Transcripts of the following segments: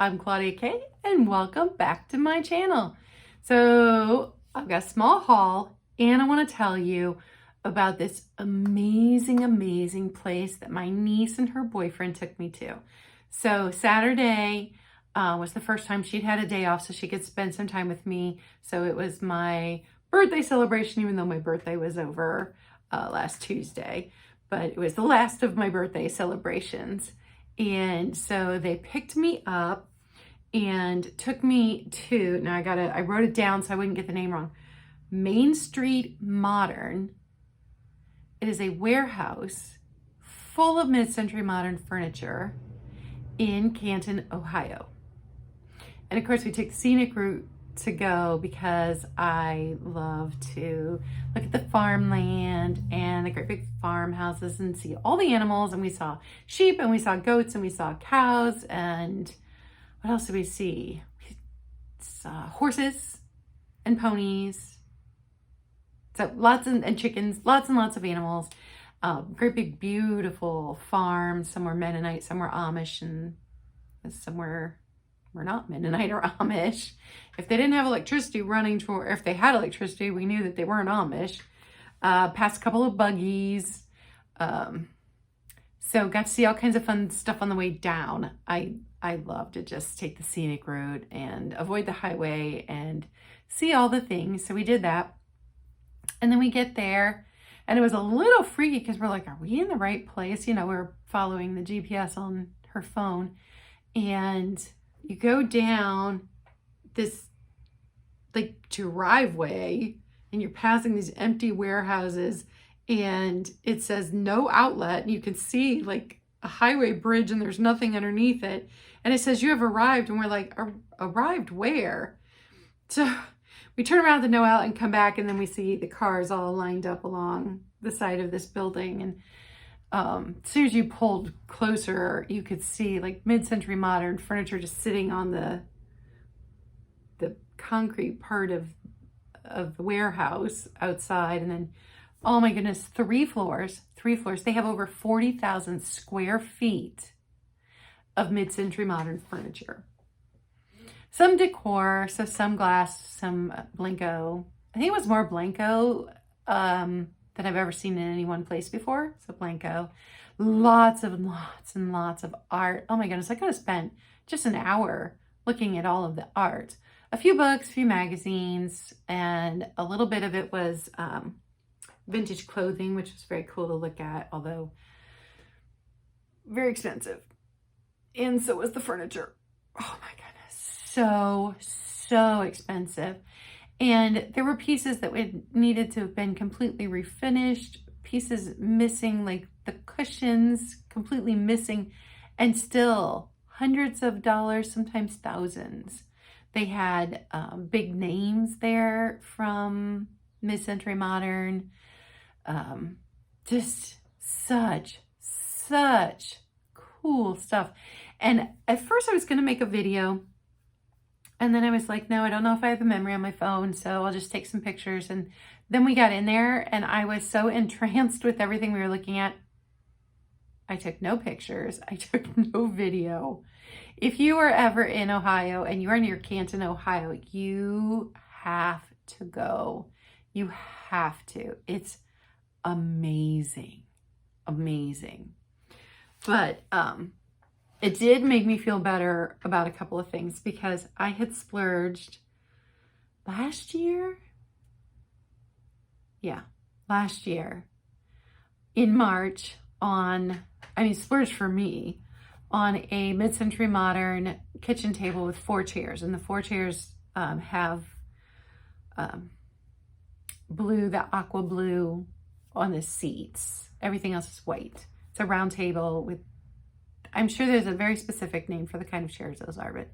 I'm Claudia Kay and welcome back to my channel. So I've got a small haul and I want to tell you about this amazing place that my niece and her boyfriend took me to. So Saturday was the first time she'd had a day off so she could spend some time with me. So it was my birthday celebration, even though my birthday was over last Tuesday, but it was the last of my birthday celebrations. And so they picked me up and took me to, now I wrote it down so I wouldn't get the name wrong, Main Street Modern. It is a warehouse full of mid-century modern furniture in Canton, Ohio. And of course we took the scenic route to go because I love to look at the farmland and the great big farmhouses and see all the animals. And we saw sheep and we saw goats and we saw cows, and what else did we see? We saw horses and ponies. So lots and chickens, lots and lots of animals. Great big beautiful farms. Some were Mennonite, some were Amish, and some were not Mennonite or Amish. If they didn't have electricity running to, or if they had electricity, we knew that they weren't Amish. Passed a couple of buggies. So got to see all kinds of fun stuff on the way down. I love to just take the scenic route and avoid the highway and see all the things. So we did that. And then we get there and it was a little freaky because we're like, are we in the right place? You know, we're following the GPS on her phone, and you go down this like driveway and you're passing these empty warehouses and it says no outlet, and you can see like a highway bridge and there's nothing underneath it. And it says you have arrived, and we're like, arrived where? So we turn around the no outlet and come back, and then we see the cars all lined up along the side of this building. And as soon as you pulled closer, you could see like mid-century modern furniture just sitting on the concrete part of the warehouse outside. And then, oh my goodness, three floors. They have over 40,000 square feet of mid-century modern furniture. Some decor, so some glass, some Blanco. I think it was more Blanco than I've ever seen in any one place before. So Blanco, lots and lots of art. Oh my goodness, I could have spent just an hour looking at all of the art. A few books, a few magazines, and a little bit of it was vintage clothing, which was very cool to look at, although very expensive. And so was the furniture. Oh my goodness, so expensive. And there were pieces that needed to have been completely refinished, pieces missing, like the cushions completely missing, and still hundreds of dollars, sometimes thousands. They had big names there from mid-century modern. Just such cool stuff. And at first I was going to make a video, and then I was like, no, I don't know if I have the memory on my phone, so I'll just take some pictures. And then we got in there and I was so entranced with everything we were looking at. I took no pictures. I took no video. If you are ever in Ohio and you are near Canton, Ohio, you have to go. You have to. It's amazing. But it did make me feel better about a couple of things, because I had splurged last year in March splurged for me on a mid-century modern kitchen table with 4 chairs. And the 4 chairs have blue, the aqua blue on the seats. Everything else is white. It's a round table with, I'm sure there's a very specific name for the kind of chairs those are, but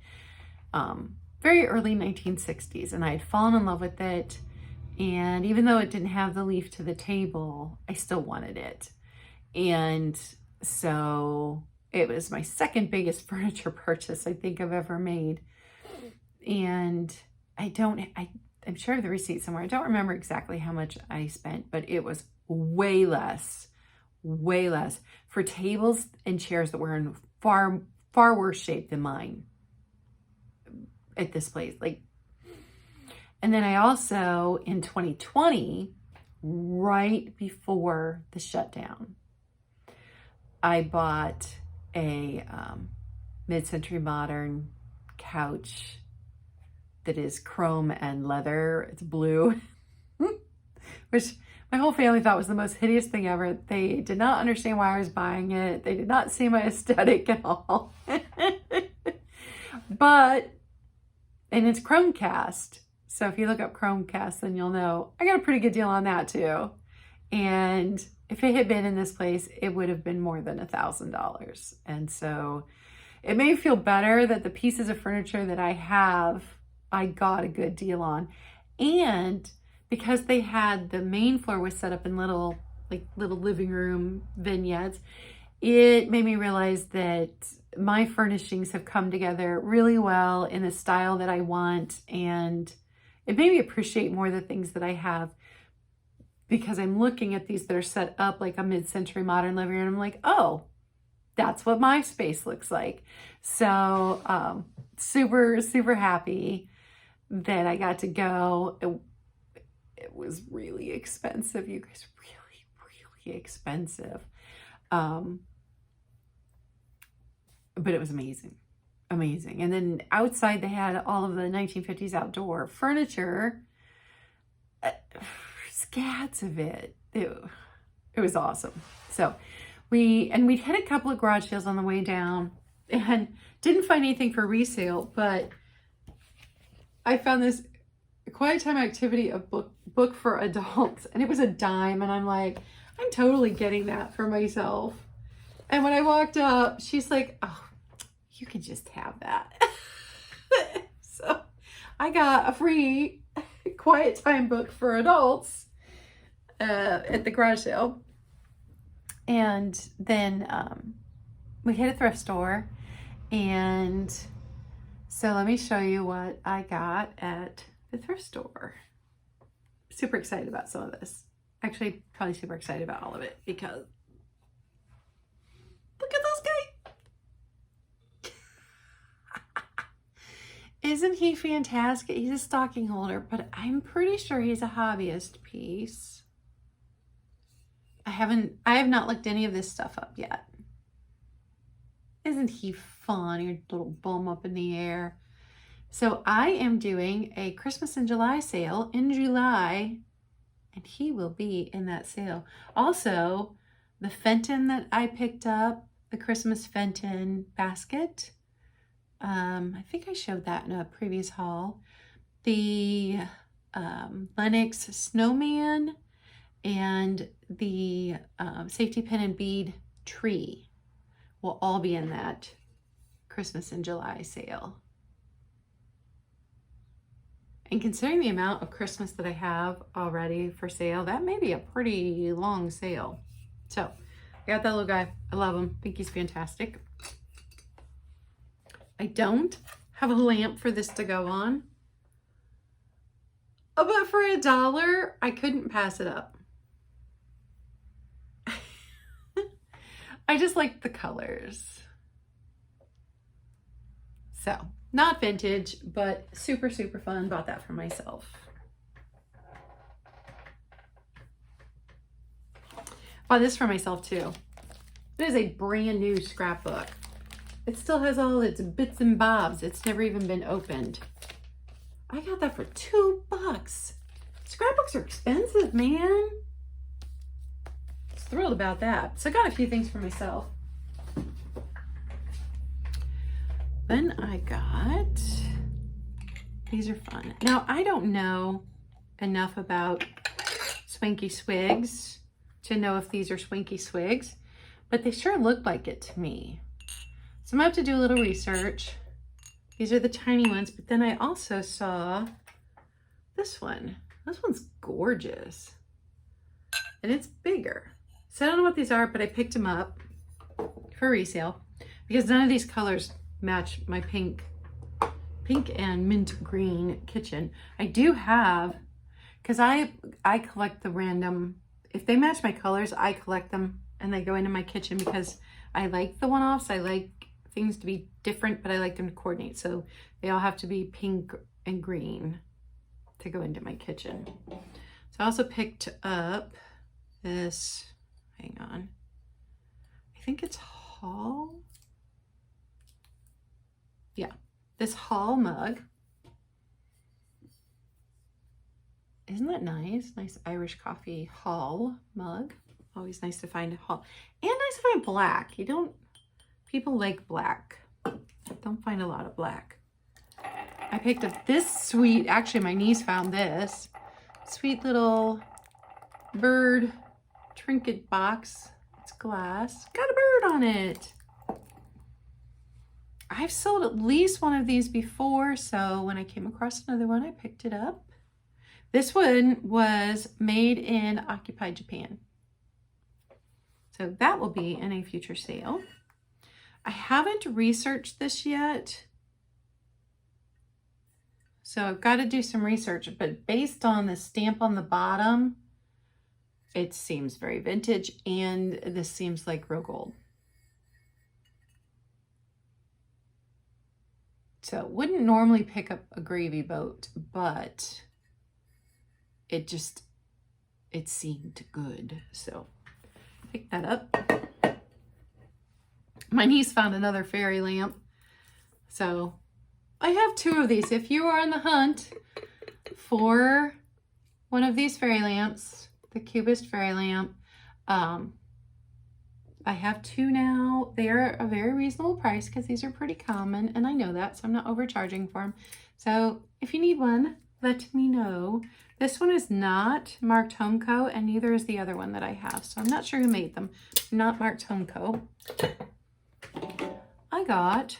very early 1960s. And I had fallen in love with it. And even though it didn't have the leaf to the table, I still wanted it. And so it was my second biggest furniture purchase I think I've ever made. And I'm sure I have the receipt somewhere. I don't remember exactly how much I spent, but it was way less for tables and chairs that were in far worse shape than mine. at this place. Like, and then I also, in 2020, right before the shutdown, I bought a mid-century modern couch that is chrome and leather. It's blue, which my whole family thought was the most hideous thing ever. They did not understand why I was buying it. They did not see my aesthetic at all. But, and it's Chromecast. So if you look up Chromecast, then you'll know I got a pretty good deal on that too. And if it had been in this place, it would have been more than $1,000. And so it made me feel better that the pieces of furniture that I have, I got a good deal on. And because they had, the main floor was set up in little living room vignettes, it made me realize that my furnishings have come together really well in the style that I want. And it made me appreciate more the things that I have, because I'm looking at these that are set up like a mid-century modern living room. I'm like, oh, that's what my space looks like. So super, super happy that I got to go. It was really expensive, you guys, really, really expensive. But it was amazing. Amazing. And then outside they had all of the 1950s outdoor furniture, scads of it. It was awesome. So we had a couple of garage sales on the way down and didn't find anything for resale, but I found this Quiet Time Activity, a book for adults, and it was $10, and I'm like, I'm totally getting that for myself. And when I walked up, she's like, oh, you can just have that. So I got a free Quiet Time book for adults at the garage sale. And then we hit a thrift store. And so let me show you what I got at the thrift store. Super excited about some of this. Actually, probably super excited about all of it, because look at this guy. Isn't he fantastic? He's a stocking holder, but I'm pretty sure he's a hobbyist piece. I have not looked any of this stuff up yet. Isn't he fun? Your little bum up in the air. So I am doing a Christmas in July sale in July, and he will be in that sale. Also, the Fenton that I picked up, the Christmas Fenton basket, I think I showed that in a previous haul. The Lennox snowman and the safety pin and bead tree will all be in that Christmas in July sale. And considering the amount of Christmas that I have already for sale, that may be a pretty long sale. So I got that little guy. I love him. I think he's fantastic. I don't have a lamp for this to go on. Oh, but for $1, I couldn't pass it up. I just like the colors. So, not vintage, but super, super fun. Bought that for myself. Bought this for myself too. It is a brand new scrapbook. It still has all its bits and bobs. It's never even been opened. I got that for $2. Scrapbooks are expensive, man. Thrilled about that. So I got a few things for myself. Then I got, these are fun. Now, I don't know enough about Swanky Swigs to know if these are Swanky Swigs, but they sure look like it to me. So I'm gonna have to do a little research. These are the tiny ones, but then I also saw this one. This one's gorgeous. And it's bigger. So I don't know what these are, but I picked them up for resale because none of these colors match my pink and mint green kitchen. I do have, because I collect the random, if they match my colors, I collect them and they go into my kitchen because I like the one-offs. I like things to be different, but I like them to coordinate. So they all have to be pink and green to go into my kitchen. So I also picked up this, hang on, I think it's Hall. Yeah, this Hall mug. Isn't that nice? Nice Irish coffee Hall mug. Always nice to find a Hall. And nice to find black. People like black. Don't find a lot of black. I picked up this sweet, actually my niece found this. Sweet little bird trinket box. It's glass. Got a bird on it. I've sold at least one of these before, so when I came across another one, I picked it up. This one was made in Occupied Japan. So that will be in a future sale. I haven't researched this yet. So I've got to do some research, but based on the stamp on the bottom, it seems very vintage, and this seems like real gold. So wouldn't normally pick up a gravy boat, but it seemed good. So pick that up. My niece found another fairy lamp. So I have two of these. If you are on the hunt for one of these fairy lamps, the Cubist fairy lamp, I have two now. They're a very reasonable price because these are pretty common, and I know that, so I'm not overcharging for them. So if you need one, let me know. This one is not marked Homeco, and neither is the other one that I have. So I'm not sure who made them. Not marked Homeco. I got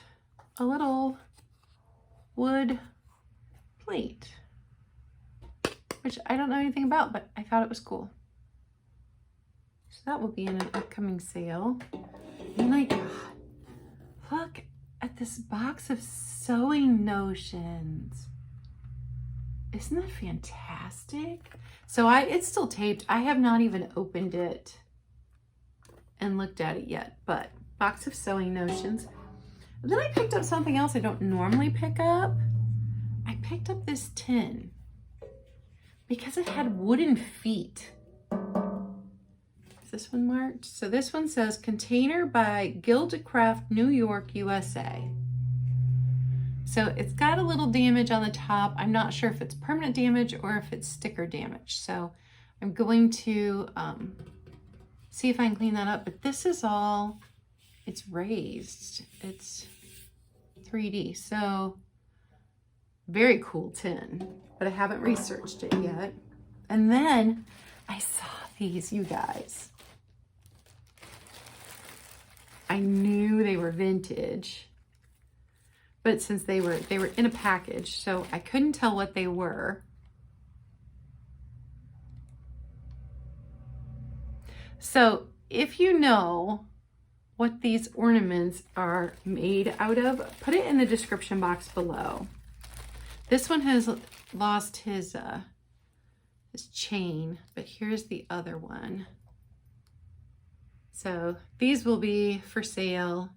a little wood plate, which I don't know anything about, but I thought it was cool. So that will be in an upcoming sale. Oh my God, look at this box of sewing notions. Isn't that fantastic? So it's still taped. I have not even opened it and looked at it yet, but box of sewing notions. And then I picked up something else I don't normally pick up. I picked up this tin because it had wooden feet. Is this one marked? So this one says container by Gildcraft, New York, USA. So it's got a little damage on the top. I'm not sure if it's permanent damage or if it's sticker damage. So I'm going to see if I can clean that up. But this is all, it's raised. It's 3D. So very cool tin, but I haven't researched it yet. And then I saw these, you guys. I knew they were vintage, but since they were in a package, so I couldn't tell what they were. So if you know what these ornaments are made out of, put it in the description box below. This one has lost his chain, but here's the other one. So these will be for sale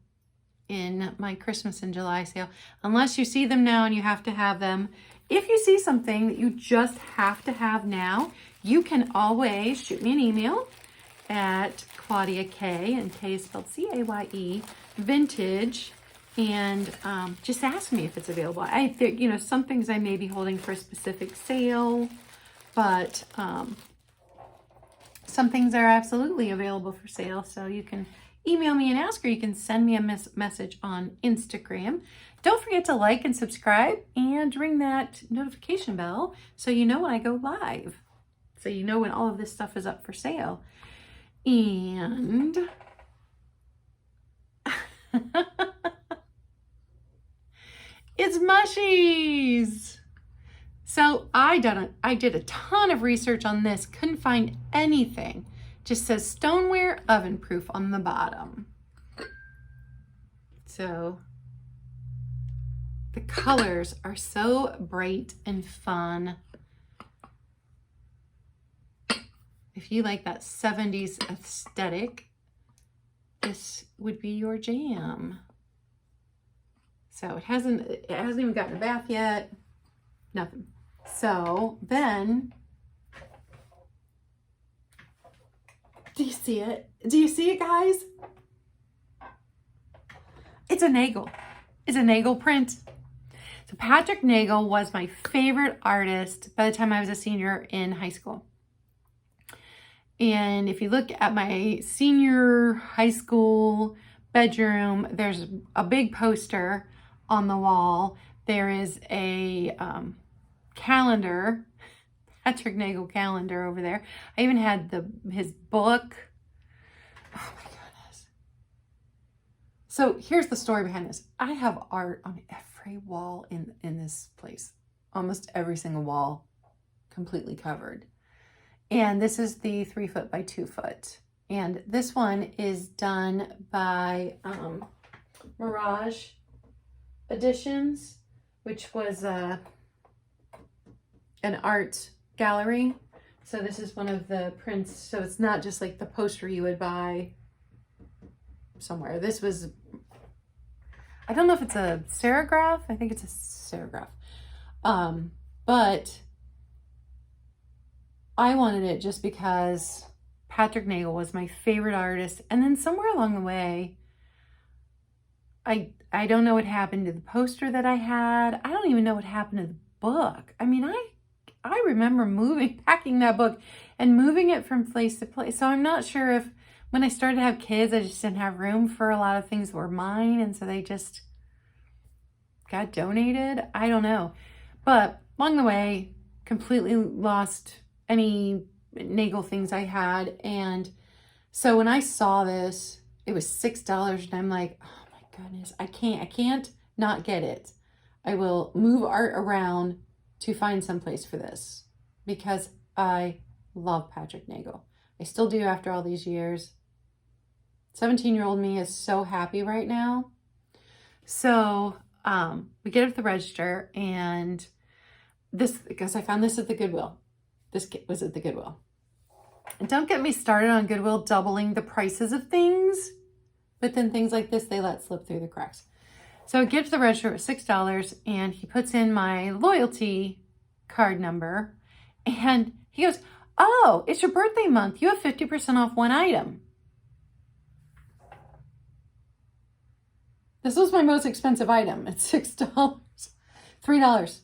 in my Christmas in July sale, unless you see them now and you have to have them. If you see something that you just have to have now, you can always shoot me an email at Claudia K, and K is spelled C-A-Y-E, vintage, and just ask me if it's available. I think, you know, some things I may be holding for a specific sale, but some things are absolutely available for sale. So you can email me and ask, or you can send me a message on Instagram. Don't forget to like and subscribe and ring that notification bell so you know when I go live. So you know when all of this stuff is up for sale. And it's mushies. So I did a ton of research on this, couldn't find anything. Just says stoneware oven proof on the bottom. So the colors are so bright and fun. If you like that 70s aesthetic, this would be your jam. So it hasn't even gotten a bath yet. Nothing. So then, do you see it? Do you see it, guys? It's a Nagel. It's a Nagel print. So Patrick Nagel was my favorite artist by the time I was a senior in high school. And if you look at my senior high school bedroom, there's a big poster on the wall. There is a calendar, Patrick Nagel calendar over there. I even had his book. Oh my goodness. So here's the story behind this. I have art on every wall in this place. Almost every single wall completely covered. And this is the 3 foot by 2 foot. And this one is done by Mirage Editions, which was an art gallery. So this is one of the prints. So it's not just like the poster you would buy somewhere. This was, I don't know if it's a serigraph. I think it's a serigraph. But I wanted it just because Patrick Nagel was my favorite artist. And then somewhere along the way, I don't know what happened to the poster that I had. I don't even know what happened to the book. I mean, I remember packing that book and moving it from place to place. So I'm not sure if when I started to have kids, I just didn't have room for a lot of things that were mine. And so they just got donated. I don't know. But along the way, completely lost any Nagel things I had. And so when I saw this, it was $6 and I'm like, oh my goodness, I can't not get it. I will move art around to find some place for this because I love Patrick Nagel. I still do after all these years. 17-year-old me is so happy right now. So we get it at the register, and this, because I found this at the Goodwill. This was at the Goodwill. And don't get me started on Goodwill doubling the prices of things, but then things like this, they let slip through the cracks. So I get to the register at $6, and he puts in my loyalty card number, and he goes, oh, it's your birthday month. You have 50% off one item. This was my most expensive item. It's $6. $3.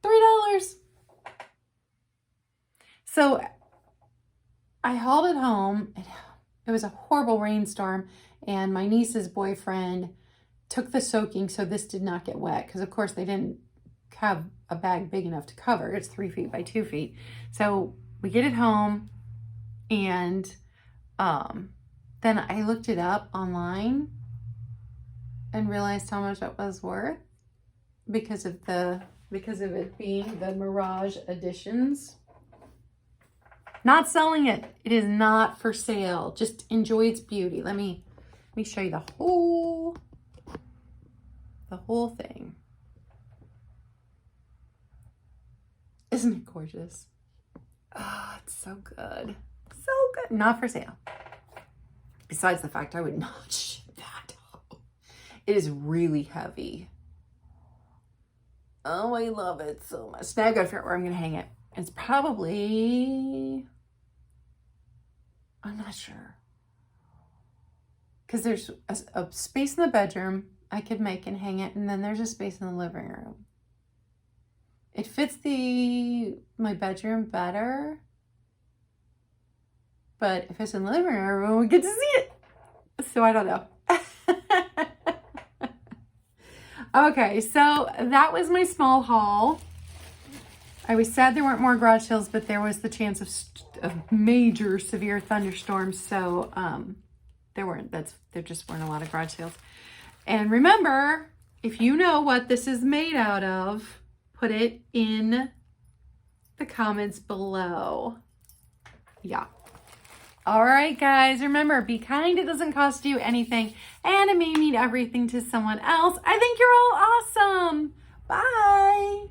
$3. So I hauled it home. It was a horrible rainstorm, and my niece's boyfriend took the soaking so this did not get wet, because of course they didn't have a bag big enough to cover. It's 3 feet by 2 feet. So we get it home, and then I looked it up online and realized how much it was worth because of it being the Mirage Editions. Not selling it. It is not for sale. Just enjoy its beauty. Let me show you the whole thing. Isn't it gorgeous? Oh, it's so good. So good. Not for sale. Besides the fact I would not ship that. It is really heavy. Oh, I love it so much. Now I gotta figure out where I'm gonna hang it. It's probably, I'm not sure. Because there's a space in the bedroom I could make and hang it, and then there's a space in the living room. It fits my bedroom better, but if it's in the living room, we get to see it. So I don't know. Okay, so that was my small haul. I was sad there weren't more garage sales, but there was the chance of major severe thunderstorms, so there just weren't a lot of garage sales. And remember, if you know what this is made out of, put it in the comments below. Yeah. All right, guys, remember, be kind. It doesn't cost you anything, and it may mean everything to someone else. I think you're all awesome. Bye.